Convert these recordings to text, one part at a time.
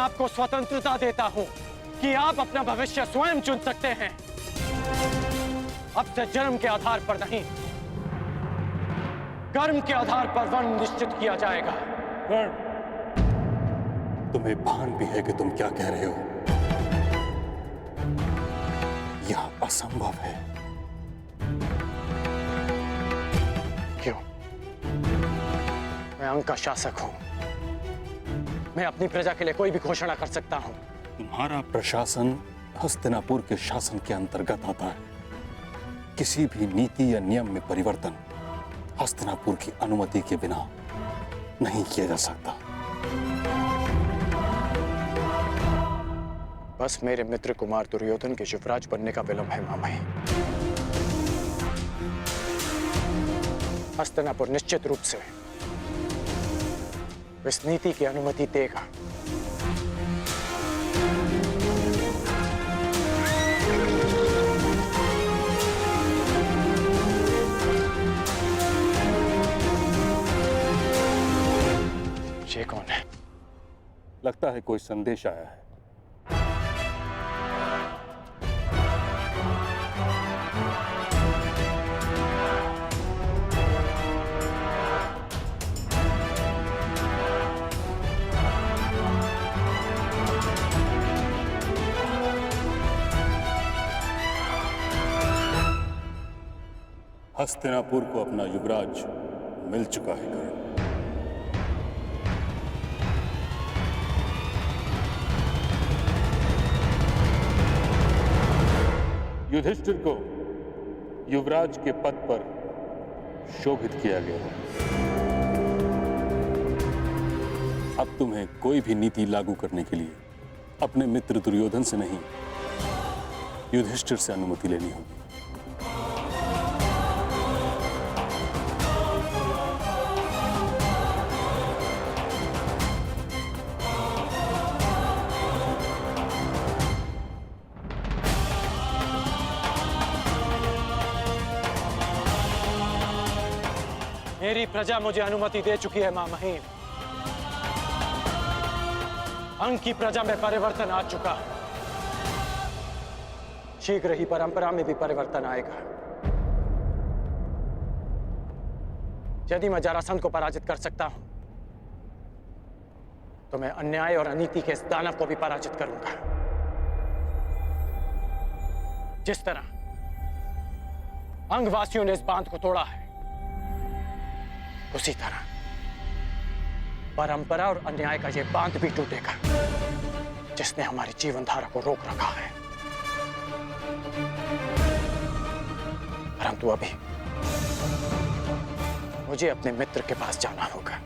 आपको स्वतंत्रता देता हूं कि आप अपना भविष्य स्वयं चुन सकते हैं। अब से जन्म के आधार पर नहीं, कर्म के आधार पर वर्ण निश्चित किया जाएगा। कर्ण, तुम्हें भान भी है कि तुम क्या कह रहे हो? यह असंभव है। क्यों? मैं अंग का शासक हूं। मैं अपनी प्रजा के लिए कोई भी घोषणा कर सकता हूं। तुम्हारा प्रशासन हस्तिनापुर के शासन के अंतर्गत आता है। किसी भी नीति या नियम में परिवर्तन हस्तिनापुर की अनुमति के बिना नहीं किया जा सकता। बस मेरे मित्र कुमार दुर्योधन के युवराज बनने का विलंब है मामाई। हस्तिनापुर निश्चित रूप से इस नीति की अनुमति देगा। ये कौन है? लगता है कोई संदेश आया है। हस्तिनापुर को अपना युवराज मिल चुका है कर्ण। युधिष्ठिर को युवराज के पद पर शोभित किया गया है। अब तुम्हें कोई भी नीति लागू करने के लिए अपने मित्र दुर्योधन से नहीं, युधिष्ठिर से अनुमति लेनी होगी। मेरी प्रजा मुझे अनुमति दे चुकी है मामहीन। अंग की प्रजा में परिवर्तन आ चुका है। शीघ्र ही परंपरा में भी परिवर्तन आएगा। यदि मैं जरासंध को पराजित कर सकता हूं, तो मैं अन्याय और अनीति के इस दानव को भी पराजित करूंगा। जिस तरह अंगवासियों ने इस बांध को तोड़ा है, उसी तरह परंपरा और अन्याय का यह बांध भी टूटेगा, जिसने हमारी जीवन धारा को रोक रखा है। परंतु अभी मुझे अपने मित्र के पास जाना होगा।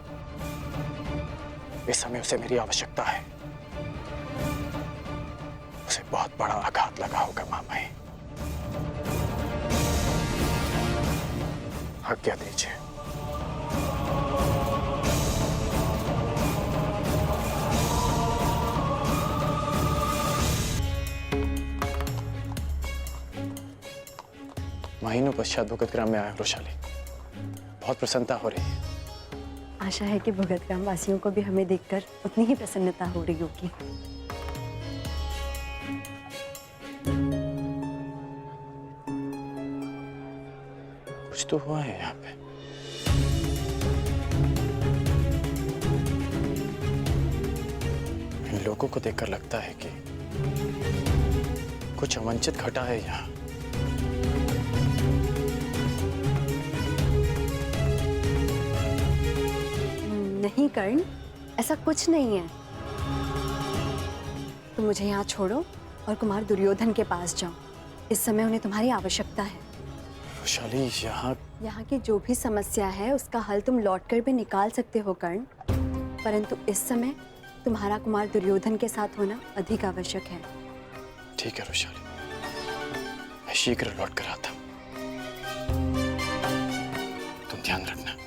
इस समय उसे मेरी आवश्यकता है। उसे बहुत बड़ा आघात लगा होगा मामाई। आज्ञा दीजिए। महीनों पश्चात भुगत ग्राम में आया वृषाली। बहुत प्रसन्नता हो रही है। आशा है कि भुगत ग्राम वासियों को भी हमें देखकर उतनी ही प्रसन्नता हो रही होगी। कुछ तो हुआ है यहाँ पे। इन लोगों को देखकर लगता है कि कुछ अवांछित घटा है यहाँ। नहीं कर्ण, ऐसा कुछ नहीं है। तुम मुझे यहाँ छोड़ो और कुमार दुर्योधन के पास जाओ। इस समय उन्हें तुम्हारी आवश्यकता है। वैशाली, यहाँ की जो भी समस्या है उसका हल तुम लौटकर भी निकाल सकते हो कर्ण, परंतु इस समय तुम्हारा कुमार दुर्योधन के साथ होना अधिक आवश्यक है। ठीक है वैशाली, मैं शीघ्र लौट कर आता हूँ। तुम ध्यान रखना।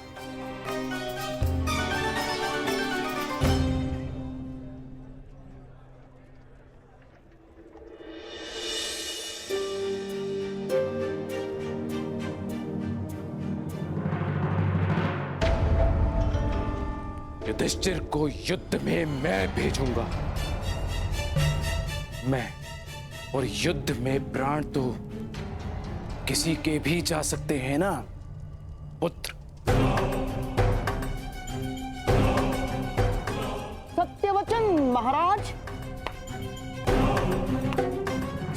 युधिष्ठिर को युद्ध में मैं भेजूंगा। मैं और युद्ध में प्राण तो किसी के भी जा सकते हैं ना पुत्र। सत्यवचन महाराज,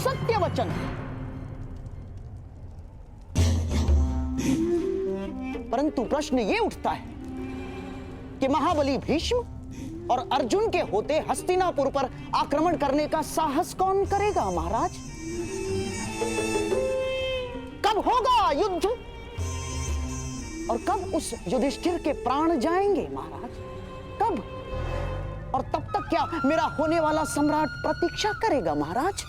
सत्यवचन। परंतु प्रश्न ये उठता है कि महाबली भीष्म और अर्जुन के होते हस्तिनापुर पर आक्रमण करने का साहस कौन करेगा महाराज? कब होगा युद्ध और कब उस युधिष्ठिर के प्राण जाएंगे महाराज? कब? और तब तक क्या मेरा होने वाला सम्राट प्रतीक्षा करेगा महाराज?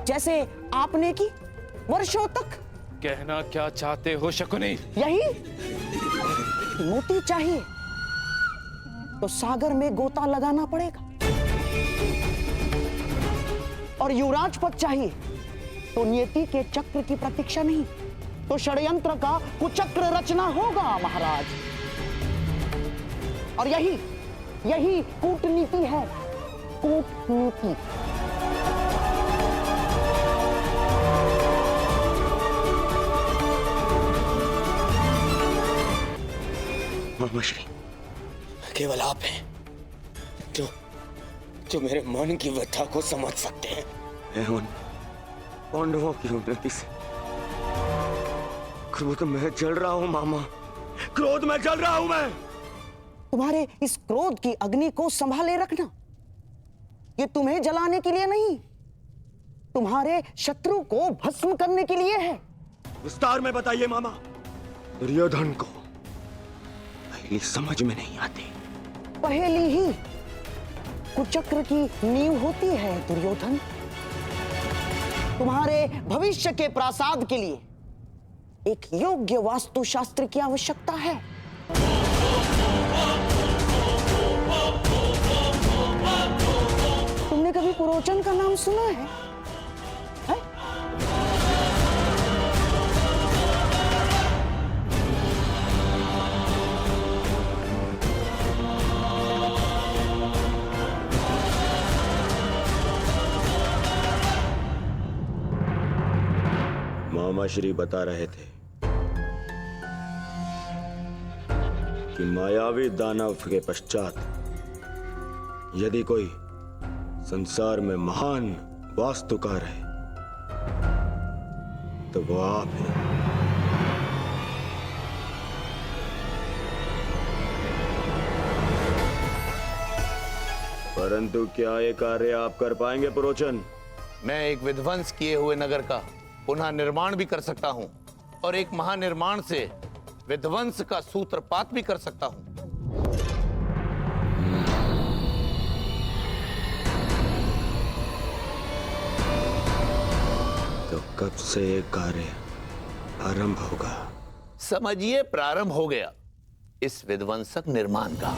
जैसे आपने की वर्षों तक। कहना क्या चाहते हो शकुनी? यही मोती चाहिए तो सागर में गोता लगाना पड़ेगा, और युवराज पद चाहिए तो नियति के चक्र की प्रतीक्षा नहीं, तो षड्यंत्र का कुचक्र रचना होगा महाराज। और यही कूटनीति है, कूटनीति। मामाश्री, केवल आप हैं जो मेरे मन की व्यथा को समझ सकते हैं। मैं उन पांडवों की उन्नति से क्रोध में जल रहा हूं मामा, क्रोध में जल रहा हूं मैं। तुम्हारे इस क्रोध की अग्नि को संभाले रखना। ये तुम्हें जलाने के लिए नहीं, तुम्हारे शत्रु को भस्म करने के लिए है। विस्तार में बताइए मामा। दुर्योधन को पहली समझ में नहीं आती। पहली ही कुचक्र की नींव होती है दुर्योधन। तुम्हारे भविष्य के प्रासाद के लिए एक योग्य वास्तुशास्त्र की आवश्यकता है। तुमने कभी पुरोचन का नाम सुना है? मामाश्री बता रहे थे कि मायावी दानव के पश्चात यदि कोई संसार में महान वास्तुकार है तो वो आप हैं। परंतु क्या ये कार्य आप कर पाएंगे पुरोचन? मैं एक विध्वंस किए हुए नगर का पुनः निर्माण भी कर सकता हूं और एक महानिर्माण से विध्वंस का सूत्रपात भी कर सकता हूं। तो कब से ये कार्य आरंभ होगा? समझिए प्रारंभ हो गया इस विध्वंसक निर्माण का।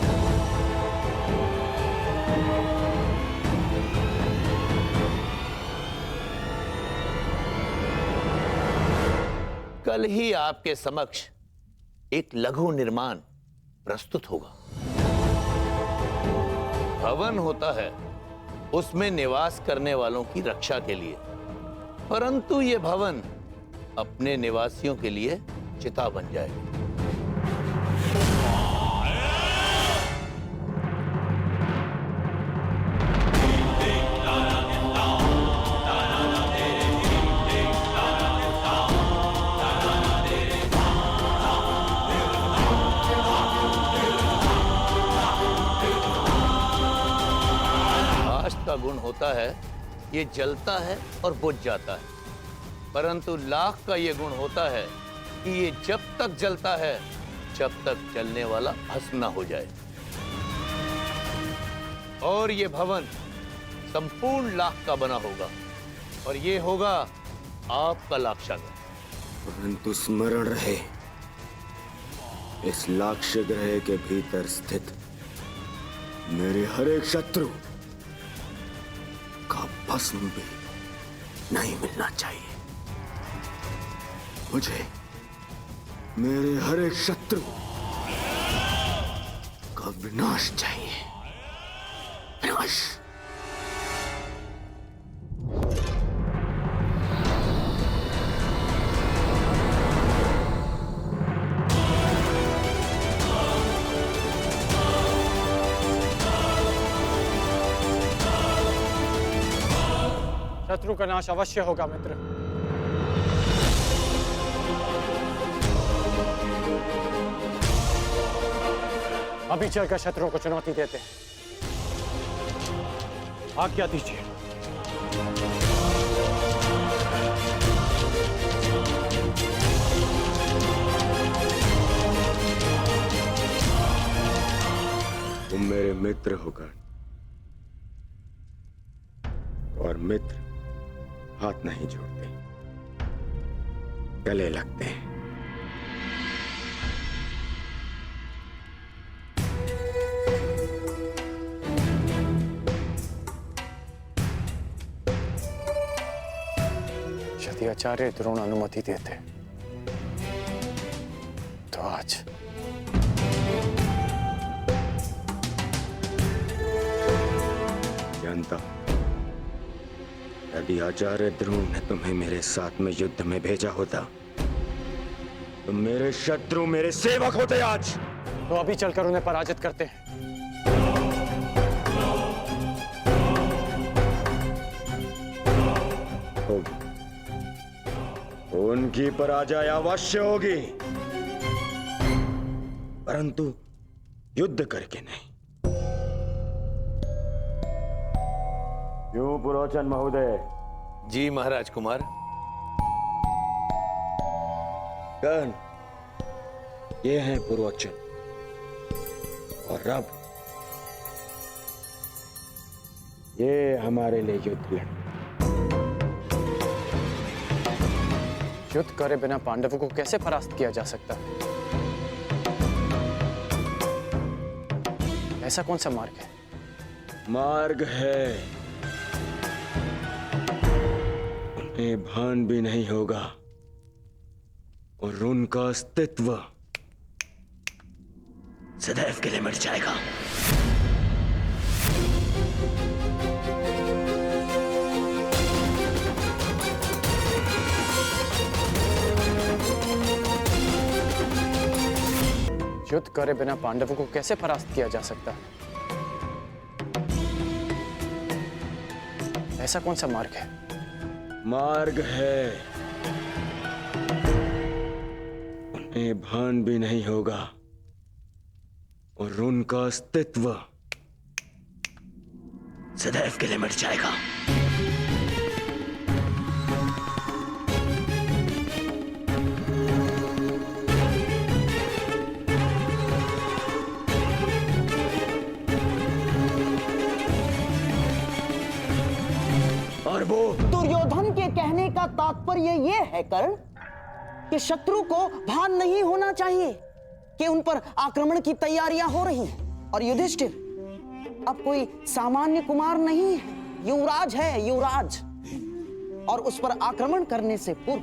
कल ही आपके समक्ष एक लघु निर्माण प्रस्तुत होगा। भवन होता है उसमें निवास करने वालों की रक्षा के लिए, परंतु यह भवन अपने निवासियों के लिए चिता बन जाएगा। का गुण होता है ये जलता है और बुझ जाता है, परंतु लाख का ये गुण होता है कि ये जब तक जलता है जब तक जलने वाला भस्म न हो जाए। और ये भवन संपूर्ण लाख का बना होगा और ये होगा आपका लाक्षागृह। परंतु स्मरण रहे, इस लाक्ष्य ग्रह के भीतर स्थित मेरे हर एक शत्रु का भस्म भी नहीं मिलना चाहिए। मुझे मेरे हर एक शत्रु का विनाश चाहिए। विनाश। शत्रु का नाश अवश्य होगा मित्र। अभी चलकर शत्रुओं को चुनौती देते हैं। आज्ञा दीजिए। तुम मेरे मित्र हो कर्ण, और मित्र हाथ नहीं जोड़ते, गले लगते हैं। यदि आचार्य द्रोण अनुमति देते तो आज जानता, यदि आचार्य द्रोण ने तुम्हें मेरे साथ में युद्ध में भेजा होता तो मेरे शत्रु मेरे सेवक होते आज। तो अभी चलकर उन्हें पराजित करते हैं। होगी, उनकी पराजय अवश्य होगी, परंतु युद्ध करके नहीं। क्यों पुरोचन महोदय? जी महाराज कुमार। कर्ण, ये हैं पुरोचन और रब, ये हमारे लिए युद्ध लड़। युद्ध करे बिना पांडवों को कैसे परास्त किया जा सकता है? ऐसा कौन सा मार्ग है? मार्ग है, उन्हें भान भी नहीं होगा और उनका अस्तित्व सदैव के लिए मिट जाएगा। युद्ध करे बिना पांडवों को कैसे परास्त किया जा सकता है? ऐसा कौन सा मार्ग है? मार्ग है, उन्हें भान भी नहीं होगा और उनका अस्तित्व सदैव के लिए मिट जाएगा। और वो दुर्योधन के कहने का तात्पर्य यह है कर्ण कि शत्रु को भान नहीं होना चाहिए कि उन पर आक्रमण की तैयारियां हो रही हैं। और युधिष्ठिर अब कोई सामान्य कुमार नहीं है, युवराज है, युवराज। और उस पर आक्रमण करने से पूर्व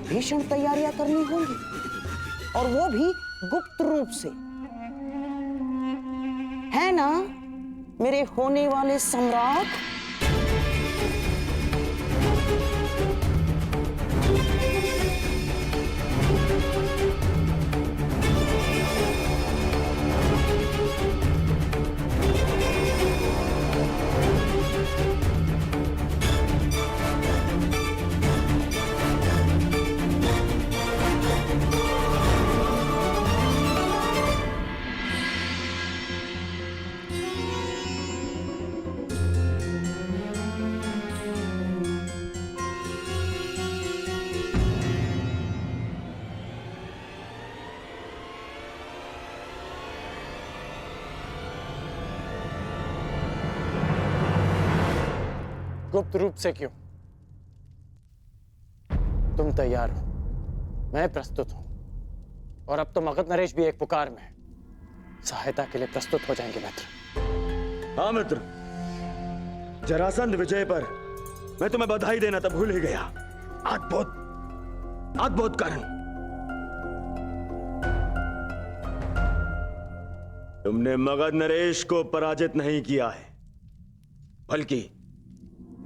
भीषण तैयारियां करनी होंगी, और वो भी गुप्त रूप से, है ना मेरे होने वाले सम्राट? गुप्त रूप से क्यों? तुम तैयार हो, मैं प्रस्तुत हूं, और अब तो मगध नरेश भी एक पुकार में है। सहायता के लिए प्रस्तुत हो जाएंगे मित्र। हाँ मित्र, जरासंध विजय पर मैं तुम्हें बधाई देना तो भूल ही गया। अद्भुत, अद्भुत कर्ण। तुमने मगध नरेश को पराजित नहीं किया है, बल्कि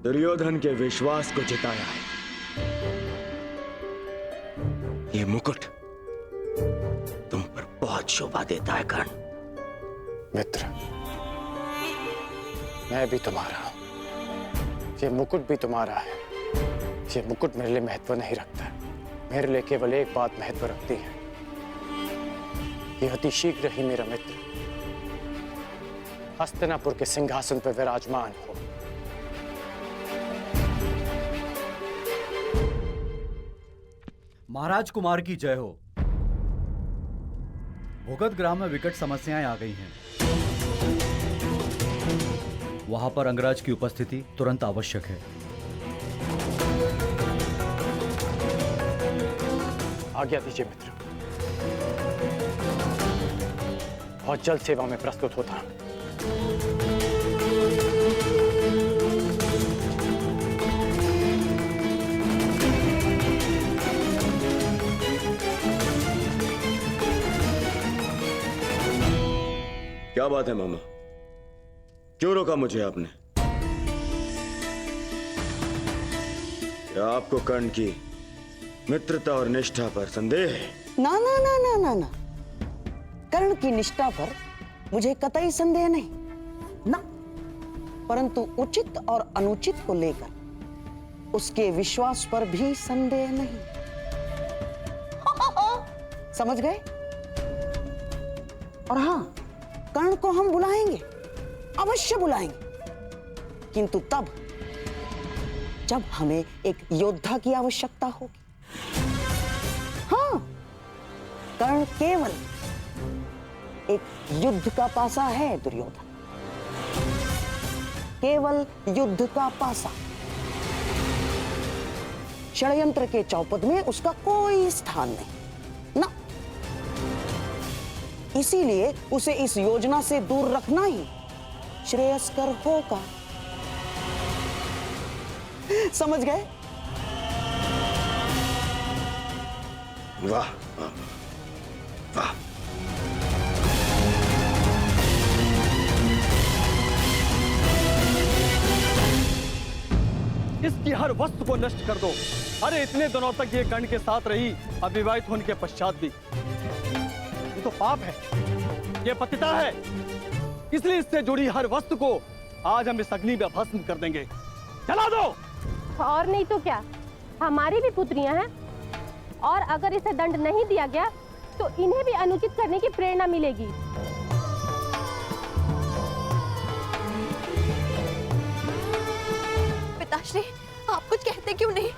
दुर्योधन के विश्वास को जिताया है। ये मुकुट तुम पर बहुत शोभा देता है कर्ण। मित्र, मैं भी तुम्हारा हूं, ये मुकुट भी तुम्हारा है। ये मुकुट मेरे लिए महत्व नहीं रखता, मेरे लिए केवल एक बात महत्व रखती है, ये अति शीघ्र ही मेरा मित्र हस्तिनापुर के सिंहासन पर विराजमान हो। महाराज कुमार की जय हो। भूगत ग्राम में विकट समस्याएं आ गई हैं। वहां पर अंगराज की उपस्थिति तुरंत आवश्यक है। आज्ञा दीजिए मित्र, बहुत जल्द सेवा में प्रस्तुत होता हूं। क्या बात है मामा, क्यों रोका मुझे आपने? क्या आपको कर्ण की मित्रता और निष्ठा पर संदेह है? ना ना ना ना ना ना, कर्ण की निष्ठा पर मुझे कतई संदेह नहीं ना, परंतु उचित और अनुचित को लेकर उसके विश्वास पर भी संदेह नहीं। समझ गए? और हां, कर्ण को हम बुलाएंगे, अवश्य बुलाएंगे, किंतु तब जब हमें एक योद्धा की आवश्यकता होगी। हाँ, कर्ण केवल एक युद्ध का पासा है दुर्योधन, केवल युद्ध का पासा। षड्यंत्र के चौपट में उसका कोई स्थान नहीं ना, इसीलिए उसे इस योजना से दूर रखना ही श्रेयस्कर होगा। समझ गए? वाह वाह वाह। इसकी हर वस्तु को नष्ट कर दो। अरे इतने दिनों तक ये कर्ण के साथ रही, अविवाहित होने के पश्चात भी। ये तो पाप है, ये पतिता है, इसलिए इससे जुड़ी हर वस्तु को आज हम इस अग्नि में भस्म कर देंगे। जला दो। और नहीं तो क्या, हमारी भी पुत्रियां हैं, और अगर इसे दंड नहीं दिया गया तो इन्हें भी अनुचित करने की प्रेरणा मिलेगी। पिताश्री, आप कुछ कहते क्यों नहीं?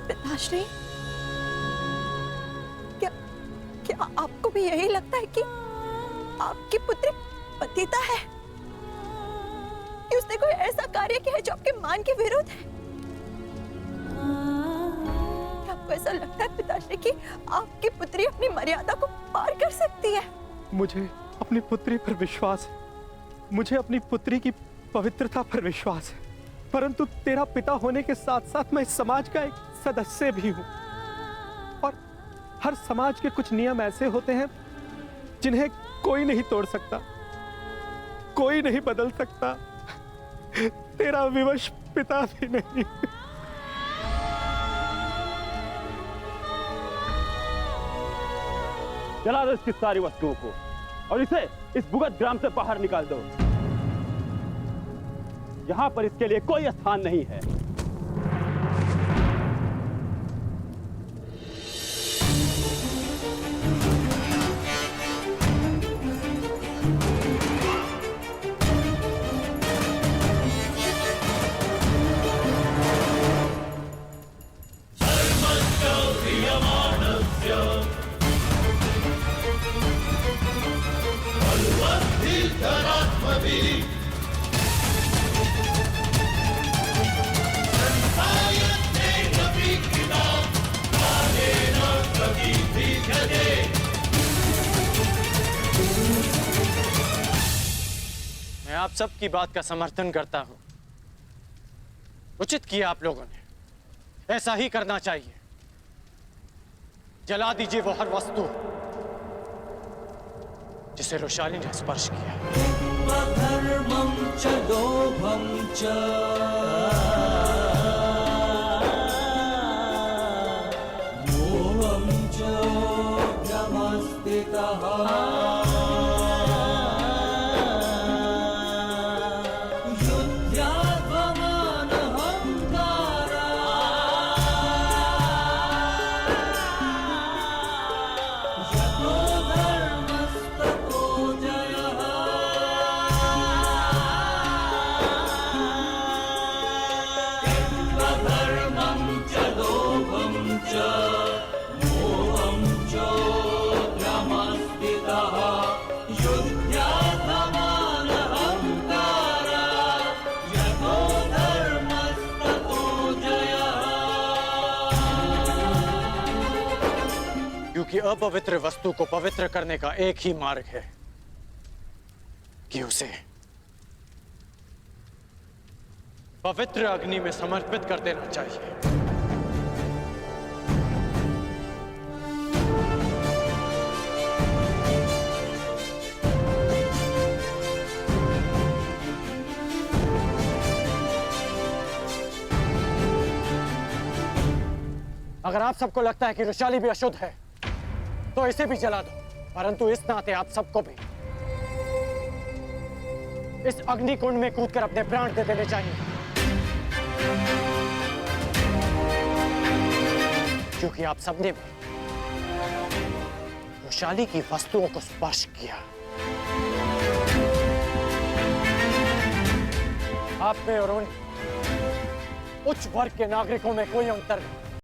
पिताश्री, क्या आपको भी यही लगता है कि आपकी पुत्री पतिता है, कि उसने कोई ऐसा कार्य किया है जो आपके मान के विरुद्ध है? क्या आपको ऐसा लगता है पिताश्री कि आपकी पुत्री अपनी मर्यादा को पार कर सकती है? मुझे अपनी पुत्री पर विश्वास है, मुझे अपनी पुत्री की पवित्रता पर विश्वास है, परंतु तेरा पिता होने के साथ साथ मैं इस समाज का एक सदस्य भी हूं, और हर समाज के कुछ नियम ऐसे होते हैं जिन्हें कोई नहीं तोड़ सकता, कोई नहीं बदल सकता, तेरा विवश पिता भी नहीं। जला दो इसकी सारी वस्तुओं को और इसे इस भूगत ग्राम से बाहर निकाल दो। यहां पर इसके लिए कोई स्थान नहीं है। मैं आप सब की बात का समर्थन करता हूं। उचित किया आप लोगों ने, ऐसा ही करना चाहिए। जला दीजिए वो हर वस्तु जिसे रोशाली ने स्पर्श किया। धर्मं च लोभं च मोहं च भ्रमस्थितः क्योंकि अपवित्र वस्तु को पवित्र करने का एक ही मार्ग है कि उसे पवित्र अग्नि में समर्पित कर देना चाहिए। अगर आप सबको लगता है कि रोशाली भी अशुद्ध है तो इसे भी जला दो, परंतु इस नाते आप सबको भी इस अग्निकुंड में कूदकर अपने प्राण दे देने चाहिए, क्योंकि आप सबने भी रोशाली की वस्तुओं को स्पर्श किया। आप में और उन उच्च वर्ग के नागरिकों में कोई अंतर नहीं।